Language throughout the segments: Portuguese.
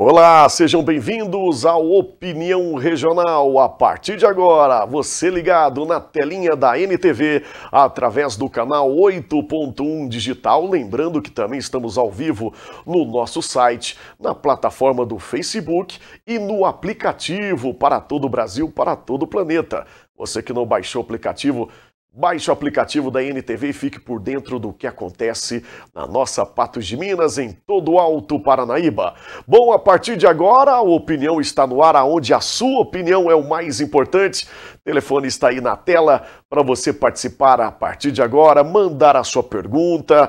Olá, sejam bem-vindos ao Opinião Regional. A partir de agora, você ligado na telinha da NTV através do canal 8.1 Digital. Lembrando que também estamos ao vivo no nosso site, na plataforma do Facebook e no aplicativo para todo o Brasil, para todo o planeta. Você que não baixou o aplicativo, baixe o aplicativo da NTV e fique por dentro do que acontece na nossa Patos de Minas, em todo o Alto Paranaíba. Bom, a partir de agora, a opinião está no ar, onde a sua opinião é o mais importante. O telefone está aí na tela para você participar a partir de agora, mandar a sua pergunta,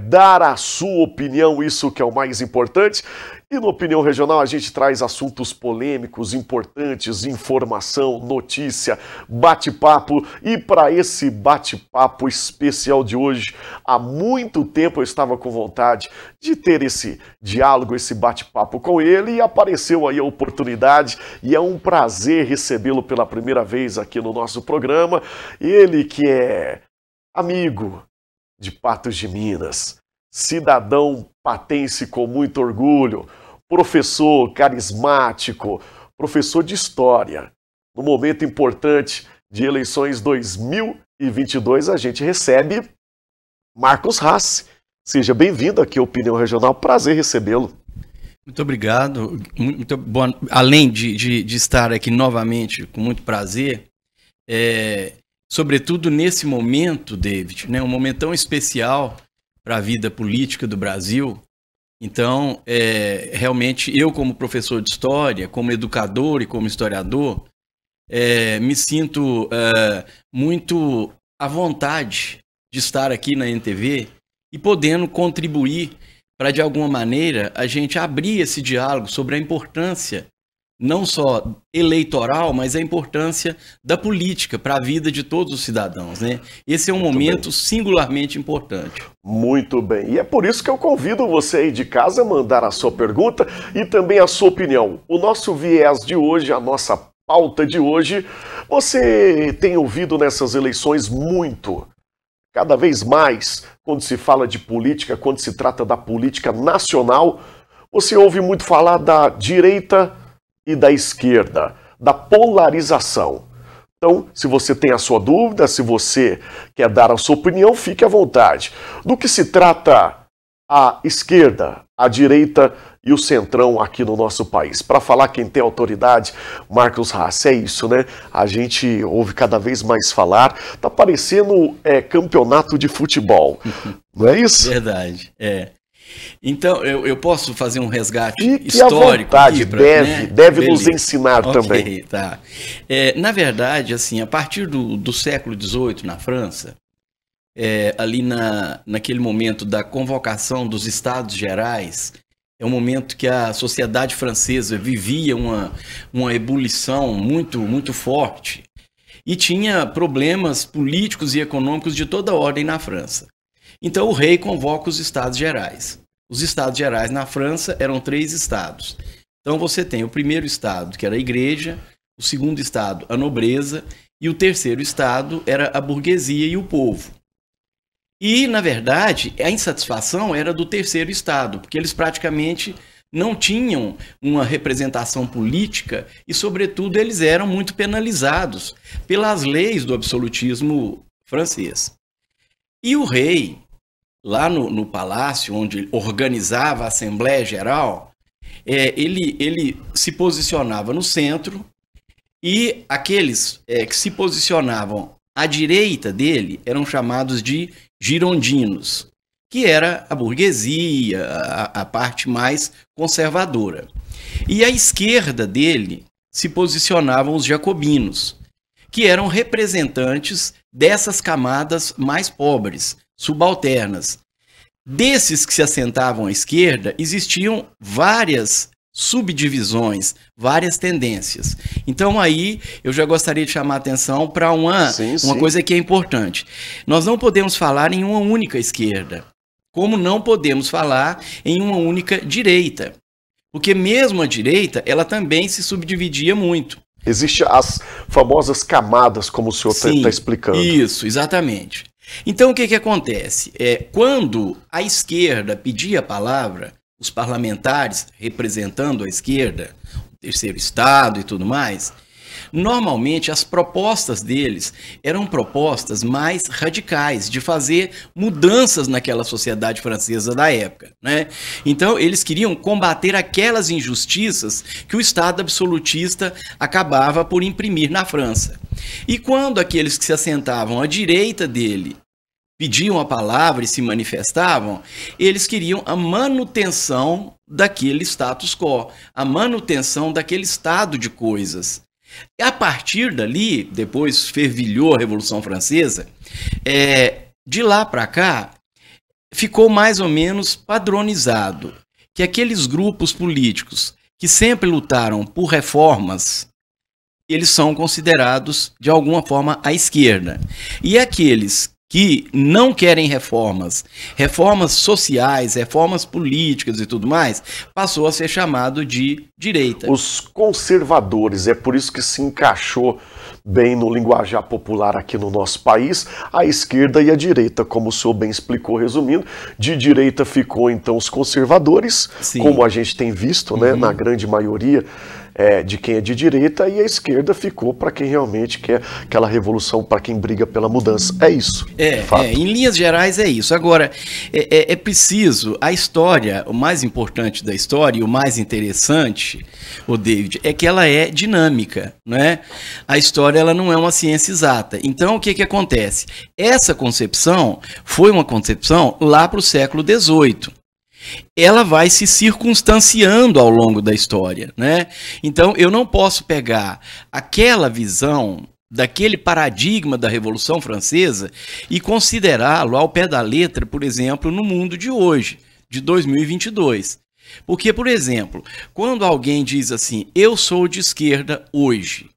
dar a sua opinião, isso que é o mais importante. E no Opinião Regional a gente traz assuntos polêmicos, importantes, informação, notícia, bate-papo. E para esse bate-papo especial de hoje, há muito tempo eu estava com vontade de ter esse diálogo, esse bate-papo com ele, e apareceu aí a oportunidade, e é um prazer recebê-lo pela primeira vez aqui no nosso programa. Ele que é amigo de Patos de Minas, cidadão patense com muito orgulho, professor carismático, professor de história. No momento importante de eleições 2022, a gente recebe Marcos Rassi. Seja bem-vindo aqui ao Opinião Regional, prazer recebê-lo. Muito obrigado, muito bom. Além de estar aqui novamente, com muito prazer, sobretudo nesse momento, David, um momento tão especial para a vida política do Brasil. Então, realmente, eu como professor de história, como educador e como historiador, me sinto muito à vontade de estar aqui na NTV e podendo contribuir para, de alguma maneira, a gente abrir esse diálogo sobre a importância não só eleitoral, mas a importância da política para a vida de todos os cidadãos, né? Esse é um momento singularmente importante. Muito bem. E é por isso que eu convido você aí de casa a mandar a sua pergunta e também a sua opinião. O nosso viés de hoje, a nossa pauta de hoje, você tem ouvido nessas eleições muito, cada vez mais, quando se fala de política, quando se trata da política nacional, você ouve muito falar da direita e da esquerda, da polarização. Então, se você tem a sua dúvida, se você quer dar a sua opinião, fique à vontade. Do que se trata a esquerda, a direita e o centrão aqui no nosso país? Para falar quem tem autoridade, Marcos Rassi, é isso, né? A gente ouve cada vez mais falar, tá parecendo campeonato de futebol, não é isso? Verdade, Então, eu posso fazer um resgate Fique histórico? À vontade, deve nos ensinar também. Tá. Na verdade, assim, a partir do século XVIII, na França, ali naquele momento da convocação dos Estados Gerais, é um momento que a sociedade francesa vivia uma ebulição muito, muito forte e tinha problemas políticos e econômicos de toda ordem na França. Então o rei convoca os Estados Gerais. Os Estados Gerais na França eram 3 estados. Então você tem o primeiro estado, que era a igreja, o segundo estado, a nobreza, e o terceiro estado era a burguesia e o povo. E, na verdade, a insatisfação era do terceiro estado, porque eles praticamente não tinham uma representação política e, sobretudo, eles eram muito penalizados pelas leis do absolutismo francês. E o rei, lá no palácio, onde organizava a Assembleia Geral, ele se posicionava no centro e aqueles que se posicionavam à direita dele eram chamados de girondinos, que era a burguesia, a parte mais conservadora. E à esquerda dele se posicionavam os jacobinos, que eram representantes dessas camadas mais pobres, subalternas. Desses que se assentavam à esquerda, existiam várias subdivisões, várias tendências. Então aí eu já gostaria de chamar a atenção para uma coisa que é importante. Nós não podemos falar em uma única esquerda, como não podemos falar em uma única direita. Porque mesmo a direita, ela também se subdividia muito. Existem as famosas camadas, como o senhor está explicando. Isso, exatamente. Então o que acontece? Quando a esquerda pedia a palavra, os parlamentares representando a esquerda, o terceiro estado e tudo mais, normalmente as propostas deles eram propostas mais radicais, de fazer mudanças naquela sociedade francesa da época, né? Então eles queriam combater aquelas injustiças que o Estado absolutista acabava por imprimir na França. E quando aqueles que se assentavam à direita dele pediam a palavra e se manifestavam, eles queriam a manutenção daquele status quo, a manutenção daquele estado de coisas. E a partir dali, depois fervilhou a Revolução Francesa, de lá para cá, ficou mais ou menos padronizado que aqueles grupos políticos que sempre lutaram por reformas, eles são considerados, de alguma forma, à esquerda. E aqueles que não querem reformas sociais, reformas políticas e tudo mais, passou a ser chamado de direita. Os conservadores, é por isso que se encaixou bem no linguajar popular aqui no nosso país, a esquerda e a direita, como o senhor bem explicou, resumindo. De direita ficou então os conservadores, sim, como a gente tem visto, né, na grande maioria de quem é de direita, e a esquerda ficou para quem realmente quer aquela revolução, para quem briga pela mudança. É isso. Em linhas gerais é isso. Agora, é preciso, a história, o mais importante da história e o mais interessante, o David, é que ela é dinâmica, né? A história, ela não é uma ciência exata. Então, o que que acontece? Essa concepção foi uma concepção lá para o século XVIII. Ela vai se circunstanciando ao longo da história, né? Então, eu não posso pegar aquela visão daquele paradigma da Revolução Francesa e considerá-lo ao pé da letra, por exemplo, no mundo de hoje, de 2022. Porque, por exemplo, quando alguém diz assim, eu sou de esquerda hoje,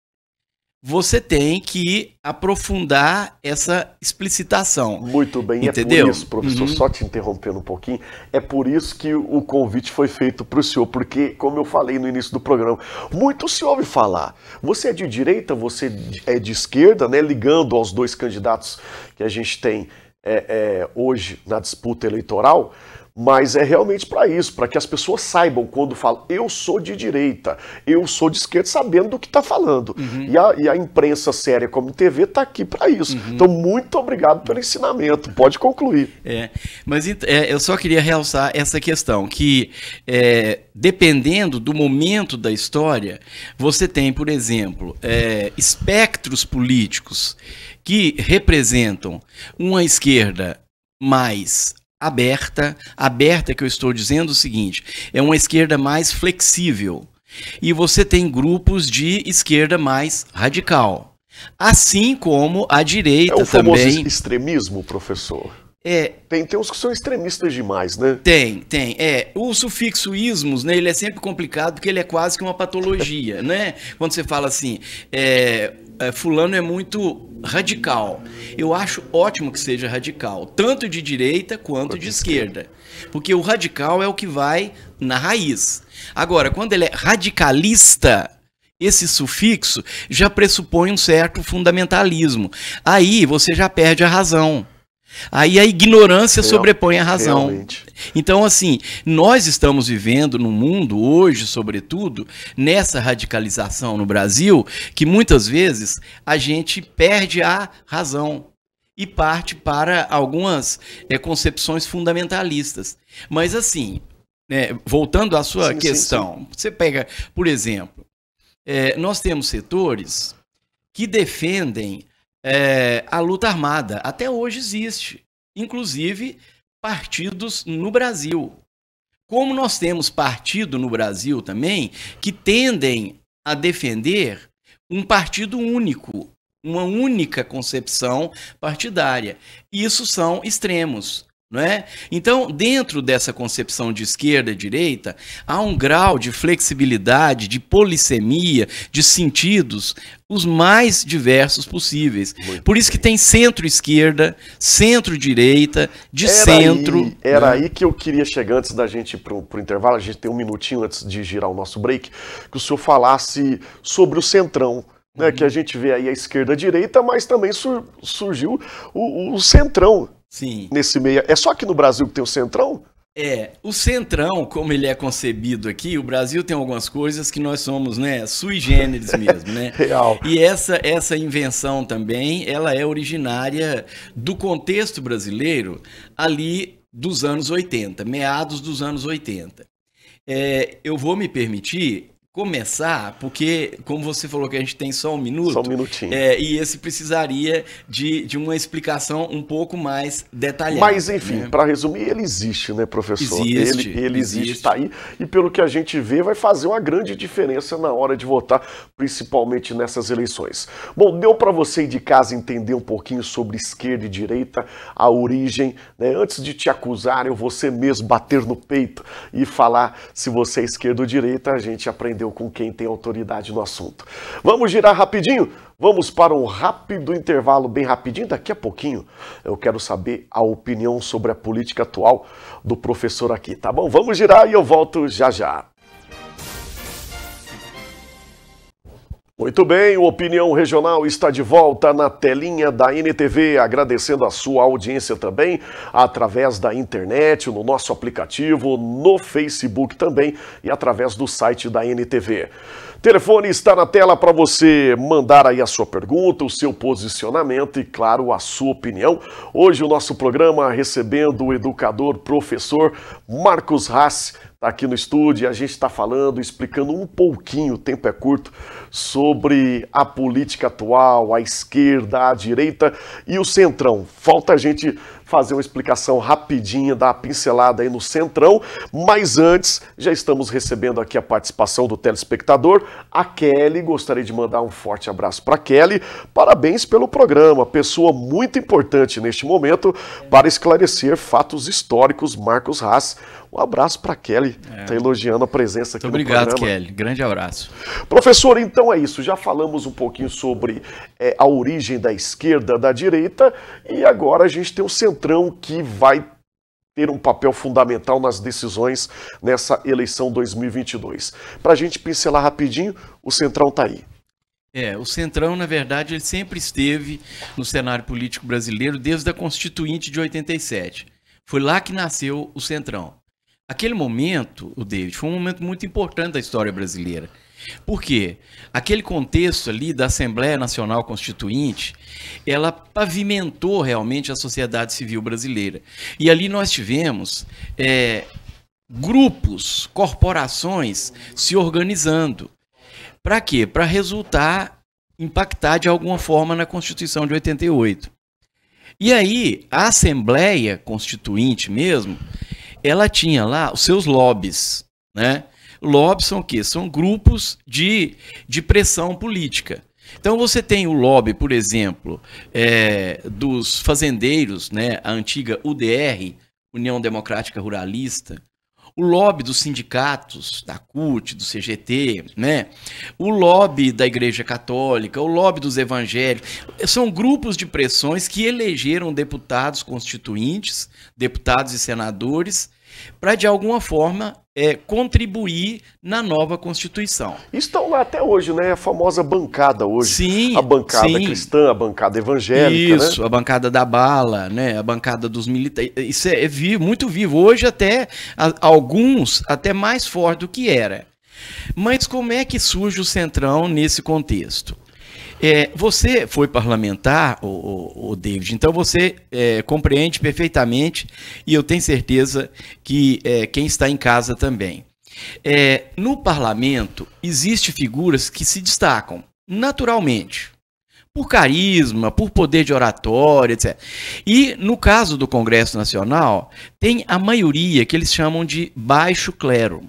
você tem que aprofundar essa explicitação. Muito bem, entendeu? É por isso, professor, só te interrompendo um pouquinho, é por isso que o convite foi feito para o senhor, porque, como eu falei no início do programa, muito se ouve falar, você é de direita, você é de esquerda, né, ligando aos dois candidatos que a gente tem hoje na disputa eleitoral, mas é realmente para isso, para que as pessoas saibam quando falam, eu sou de direita, eu sou de esquerda, sabendo do que está falando. E a imprensa séria como TV está aqui para isso. Então, muito obrigado pelo ensinamento. Pode concluir. Mas eu só queria realçar essa questão, que dependendo do momento da história, você tem, por exemplo, espectros políticos que representam uma esquerda mais aberta que eu estou dizendo o seguinte, é uma esquerda mais flexível. E você tem grupos de esquerda mais radical. Assim como a direita também. É o famoso extremismo, professor? Tem uns que são extremistas demais, né? Tem. O sufixo ismos, né, ele é sempre complicado porque ele é quase que uma patologia, né? Quando você fala assim, fulano é muito radical. Eu acho ótimo que seja radical, tanto de direita quanto de esquerda. Porque o radical é o que vai na raiz. Agora, quando ele é radicalista, esse sufixo já pressupõe um certo fundamentalismo. Aí você já perde a razão. Aí a ignorância sobrepõe a razão. Realmente. Então, assim, nós estamos vivendo num mundo hoje, sobretudo, nessa radicalização no Brasil, que muitas vezes a gente perde a razão e parte para algumas concepções fundamentalistas. Mas, assim, voltando à sua questão, você pega, por exemplo, nós temos setores que defendem a luta armada. Até hoje existe, inclusive partidos no Brasil. Como nós temos partido no Brasil também que tendem a defender um partido único, uma única concepção partidária. Isso são extremos. Não é? Então, dentro dessa concepção de esquerda e direita, há um grau de flexibilidade, de polissemia, de sentidos, os mais diversos possíveis. Por isso que tem centro-esquerda, centro-direita, de centro. Era aí que eu queria chegar antes da gente ir para o intervalo, a gente tem um minutinho antes de girar o nosso break, que o senhor falasse sobre o centrão. Né, que a gente vê aí a esquerda e a direita, mas também surgiu o centrão. Sim. Nesse meio. É só aqui no Brasil que tem o centrão? O Centrão, como ele é concebido aqui, o Brasil tem algumas coisas que nós somos, né, sui generis mesmo, né? Real. E essa invenção também, ela é originária do contexto brasileiro ali dos anos 80, meados dos anos 80. Eu vou me permitir começar, porque, como você falou que a gente tem só um minuto, Só um minutinho. E esse precisaria de uma explicação um pouco mais detalhada. Mas, enfim, né? para resumir, ele existe, né, professor? Existe, ele existe, está aí, e pelo que a gente vê, vai fazer uma grande diferença na hora de votar, principalmente nessas eleições. Bom, deu para você de casa entender um pouquinho sobre esquerda e direita, a origem, né? Antes de te acusarem, você mesmo bater no peito e falar se você é esquerda ou direita, a gente aprendeu com quem tem autoridade no assunto. Vamos girar rapidinho? Vamos para um rápido intervalo, bem rapidinho. Daqui a pouquinho eu quero saber a opinião sobre a política atual do professor aqui, tá bom? Vamos girar e eu volto já já. Muito bem, o Opinião Regional está de volta na telinha da NTV, agradecendo a sua audiência também, através da internet, no nosso aplicativo, no Facebook também e através do site da NTV. Telefone está na tela para você mandar aí a sua pergunta, o seu posicionamento e, claro, a sua opinião. Hoje o nosso programa recebendo o educador, professor Marcos Haas, está aqui no estúdio e a gente está falando, explicando um pouquinho, o tempo é curto, sobre a política atual, a esquerda, a direita e o centrão. Falta a gente fazer uma explicação rapidinha, dar uma pincelada aí no centrão, mas antes já estamos recebendo aqui a participação do telespectador, a Kelly. Gostaria de mandar um forte abraço para Kelly. Parabéns pelo programa, pessoa muito importante neste momento para esclarecer fatos históricos. Marcos Haas, um abraço para Kelly, está elogiando a presença aqui no programa. Obrigado, Kelly. Grande abraço. Professor, então é isso. Já falamos um pouquinho sobre a origem da esquerda, da direita, e agora a gente tem o centrão que vai ter um papel fundamental nas decisões nessa eleição 2022. Para a gente pincelar rapidinho, o centrão está aí. O Centrão, na verdade, ele sempre esteve no cenário político brasileiro desde a Constituinte de 87. Foi lá que nasceu o Centrão. Aquele momento, o David, foi um momento muito importante da história brasileira. Por quê? Aquele contexto ali da Assembleia Nacional Constituinte, ela pavimentou realmente a sociedade civil brasileira. E ali nós tivemos grupos, corporações se organizando. Para quê? Para impactar de alguma forma na Constituição de 88. E aí, a Assembleia Constituinte mesmo, ela tinha lá os seus lobbies, né? Lobbies são o quê? São grupos de pressão política. Então você tem o lobby, por exemplo, dos fazendeiros, né? A antiga UDR, União Democrática Ruralista, o lobby dos sindicatos, da CUT, do CGT, né? O lobby da Igreja Católica, o lobby dos evangélicos. São grupos de pressões que elegeram deputados constituintes, deputados e senadores, para, de alguma forma, contribuir na nova Constituição. Estão lá até hoje, né? A famosa bancada hoje. Sim, a bancada cristã, a bancada evangélica. Isso, né? A bancada da bala, né? A bancada dos militares. Isso é vivo, muito vivo. Hoje até, alguns, até mais forte do que era. Mas como é que surge o Centrão nesse contexto? Você foi parlamentar, o David, então você compreende perfeitamente, e eu tenho certeza que quem está em casa também. No parlamento, existem figuras que se destacam naturalmente, por carisma, por poder de oratória, etc. E no caso do Congresso Nacional, tem a maioria que eles chamam de baixo clero.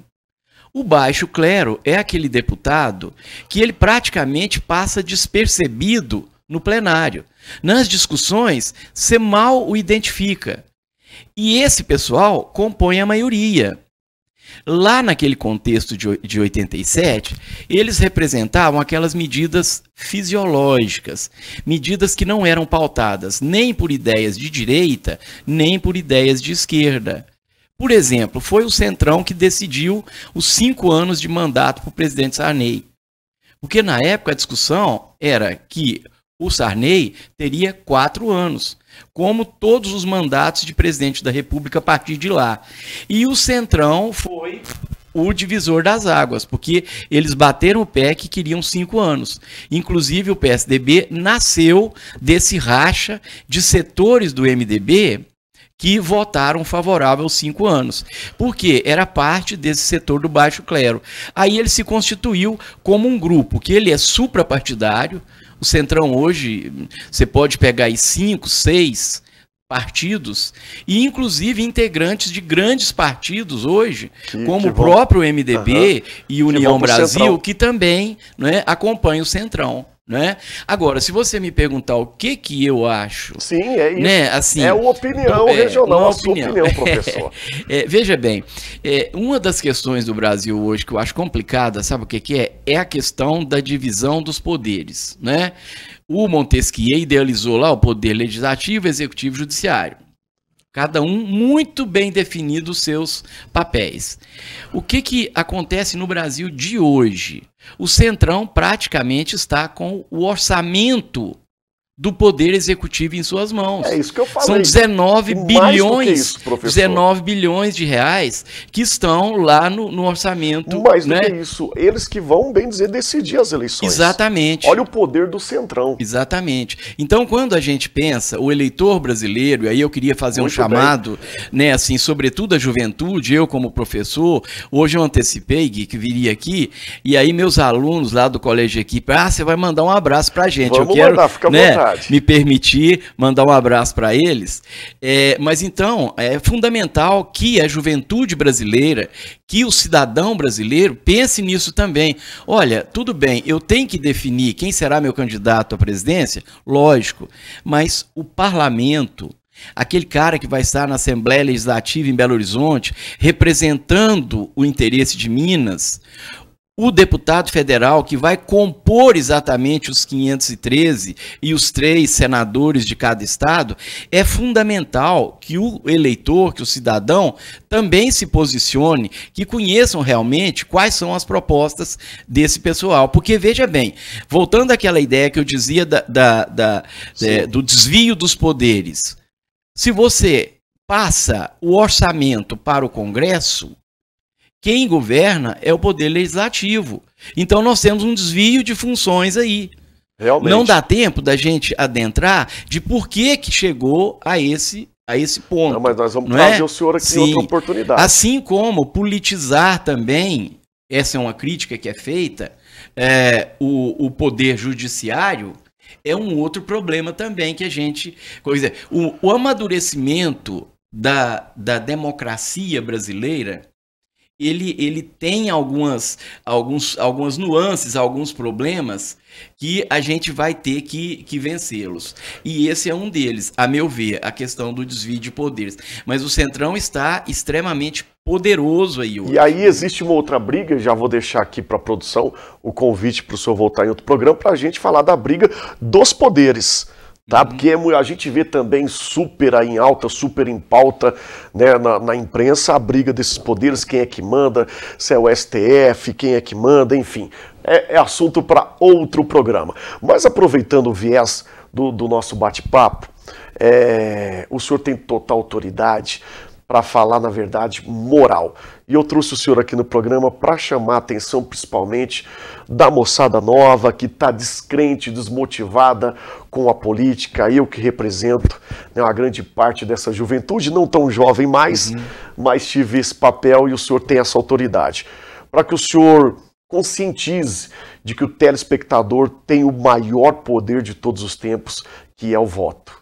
O baixo clero é aquele deputado que ele praticamente passa despercebido no plenário. Nas discussões, você mal o identifica. E esse pessoal compõe a maioria. Lá naquele contexto de 87, eles representavam aquelas medidas fisiológicas, medidas que não eram pautadas nem por ideias de direita, nem por ideias de esquerda. Por exemplo, foi o Centrão que decidiu os 5 anos de mandato para o presidente Sarney. Porque na época a discussão era que o Sarney teria 4 anos, como todos os mandatos de presidente da República a partir de lá. E o Centrão foi o divisor das águas, porque eles bateram o pé que queriam 5 anos. Inclusive o PSDB nasceu desse racha de setores do MDB que votaram favorável aos 5 anos, porque era parte desse setor do baixo clero. Aí ele se constituiu como um grupo, que ele é suprapartidário. O Centrão hoje, você pode pegar aí 5, 6 partidos, e inclusive integrantes de grandes partidos hoje, como o próprio MDB e União Brasil, que também, né, acompanham o Centrão. Né? Agora, se você me perguntar o que eu acho... Sim, é isso. Né, assim, é uma opinião regional, a sua opinião, professor. Veja bem, uma das questões do Brasil hoje que eu acho complicada, sabe o que é? É a questão da divisão dos poderes. Né? O Montesquieu idealizou lá o poder legislativo, executivo e judiciário. Cada um muito bem definido os seus papéis. O que acontece no Brasil de hoje? O Centrão praticamente está com o orçamento do Poder Executivo em suas mãos. É isso que eu falei. São 19 bilhões de reais que estão lá no orçamento. Mais do que isso, eles que vão, bem dizer, decidir as eleições. Exatamente. Olha o poder do Centrão. Exatamente. Então, quando a gente pensa, o eleitor brasileiro, e aí eu queria fazer um chamado, né, assim, sobretudo a juventude, eu como professor, hoje eu antecipei, Gui, que viria aqui, e aí meus alunos lá do Colégio Equipe, você vai mandar um abraço pra gente. Vamos eu quero, mandar, fica à vontade. Me permitir mandar um abraço para eles. Mas então, é fundamental que a juventude brasileira, que o cidadão brasileiro pense nisso também. Olha, tudo bem, eu tenho que definir quem será meu candidato à presidência, lógico, mas o parlamento, aquele cara que vai estar na Assembleia Legislativa em Belo Horizonte, representando o interesse de Minas, o deputado federal que vai compor exatamente os 513 e os 3 senadores de cada estado, é fundamental que o eleitor, que o cidadão, também se posicione, que conheçam realmente quais são as propostas desse pessoal. Porque, veja bem, voltando àquela ideia que eu dizia do desvio dos poderes, se você passa o orçamento para o Congresso, quem governa é o Poder Legislativo. Então nós temos um desvio de funções aí. Realmente. Não dá tempo da gente adentrar de por que chegou a esse ponto. Não, mas nós vamos trazer o senhor aqui em outra oportunidade. Assim como politizar também, essa é uma crítica que é feita, o Poder Judiciário é um outro problema também que a gente... O amadurecimento da democracia brasileira, ele tem algumas nuances, alguns problemas que a gente vai ter que vencê-los. E esse é um deles, a meu ver, a questão do desvio de poderes. Mas o Centrão está extremamente poderoso aí hoje. E aí existe uma outra briga, já vou deixar aqui para a produção o convite para o senhor voltar em outro programa, para a gente falar da briga dos poderes. Tá? Porque a gente vê também super em alta, super em pauta, né, na imprensa, a briga desses poderes, quem é que manda, se é o STF, quem é que manda, enfim. É assunto para outro programa. Mas aproveitando o viés do nosso bate-papo, o senhor tem total autoridade para falar, na verdade, moral. E eu trouxe o senhor aqui no programa para chamar a atenção, principalmente, da moçada nova, que está descrente, desmotivada com a política. Eu que represento, né, uma grande parte dessa juventude, não tão jovem mais, mas tive esse papel e o senhor tem essa autoridade. Para que o senhor conscientize de que o telespectador tem o maior poder de todos os tempos, que é o voto.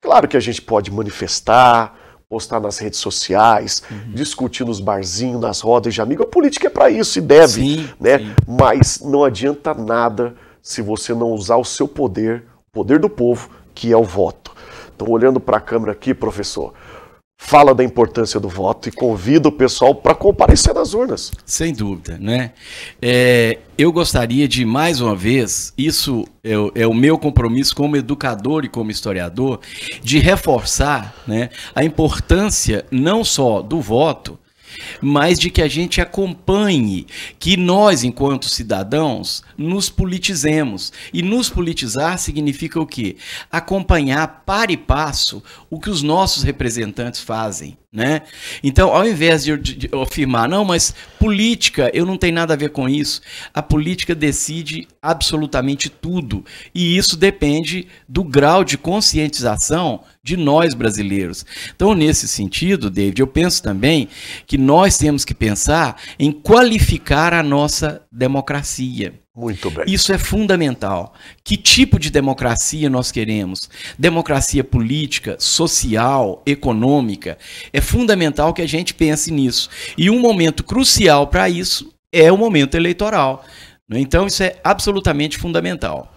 Claro que a gente pode manifestar, postar nas redes sociais, discutir nos barzinhos, nas rodas de amigos. A política é para isso e deve, né? Sim. Mas não adianta nada se você não usar o seu poder, o poder do povo, que é o voto. Então, olhando para a câmera aqui, professor, fala da importância do voto e convida o pessoal para comparecer nas urnas. Sem dúvida, né? Eu gostaria de, mais uma vez, isso é o meu compromisso como educador e como historiador, de reforçar, né, a importância não só do voto, mas de que a gente acompanhe, que nós, enquanto cidadãos, nos politizemos. E nos politizar significa o quê? Acompanhar para e passo o que os nossos representantes fazem, né? Então, ao invés de afirmar, não, mas política, eu não tenho nada a ver com isso, a política decide absolutamente tudo. E isso depende do grau de conscientização de nós brasileiros. Então, nesse sentido, David, eu penso também que nós temos que pensar em qualificar a nossa democracia. Muito bem. Isso é fundamental. Que tipo de democracia nós queremos? Democracia política, social, econômica? É fundamental que a gente pense nisso. E um momento crucial para isso é o momento eleitoral. Então, isso é absolutamente fundamental.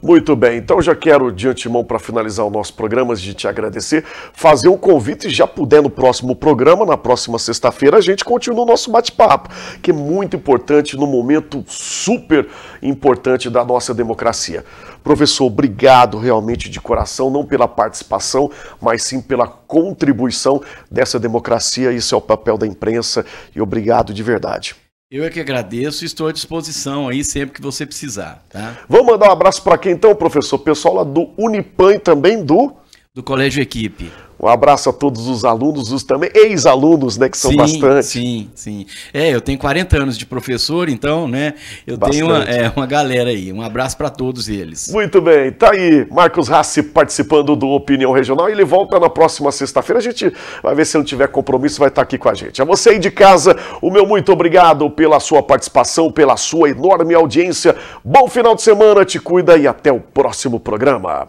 Muito bem, então já quero de antemão, para finalizar o nosso programa, de te agradecer, fazer um convite, já puder no próximo programa, na próxima sexta-feira, a gente continua o nosso bate-papo, que é muito importante, num momento super importante da nossa democracia. Professor, obrigado realmente de coração, não pela participação, mas sim pela contribuição dessa democracia, isso é o papel da imprensa, e obrigado de verdade. Eu é que agradeço e estou à disposição aí sempre que você precisar, tá? Vamos mandar um abraço para quem então, professor? Pessoal lá do Unipan e também do Colégio Equipe. Um abraço a todos os alunos, os também ex-alunos, né, que são bastante. Sim. Eu tenho 40 anos de professor, então, né, eu tenho uma galera aí. Um abraço para todos eles. Muito bem, tá aí Marcos Rassi participando do Opinião Regional, ele volta na próxima sexta-feira, a gente vai ver se não tiver compromisso, vai estar aqui com a gente. A você aí de casa, o meu muito obrigado pela sua participação, pela sua enorme audiência. Bom final de semana, te cuida e até o próximo programa.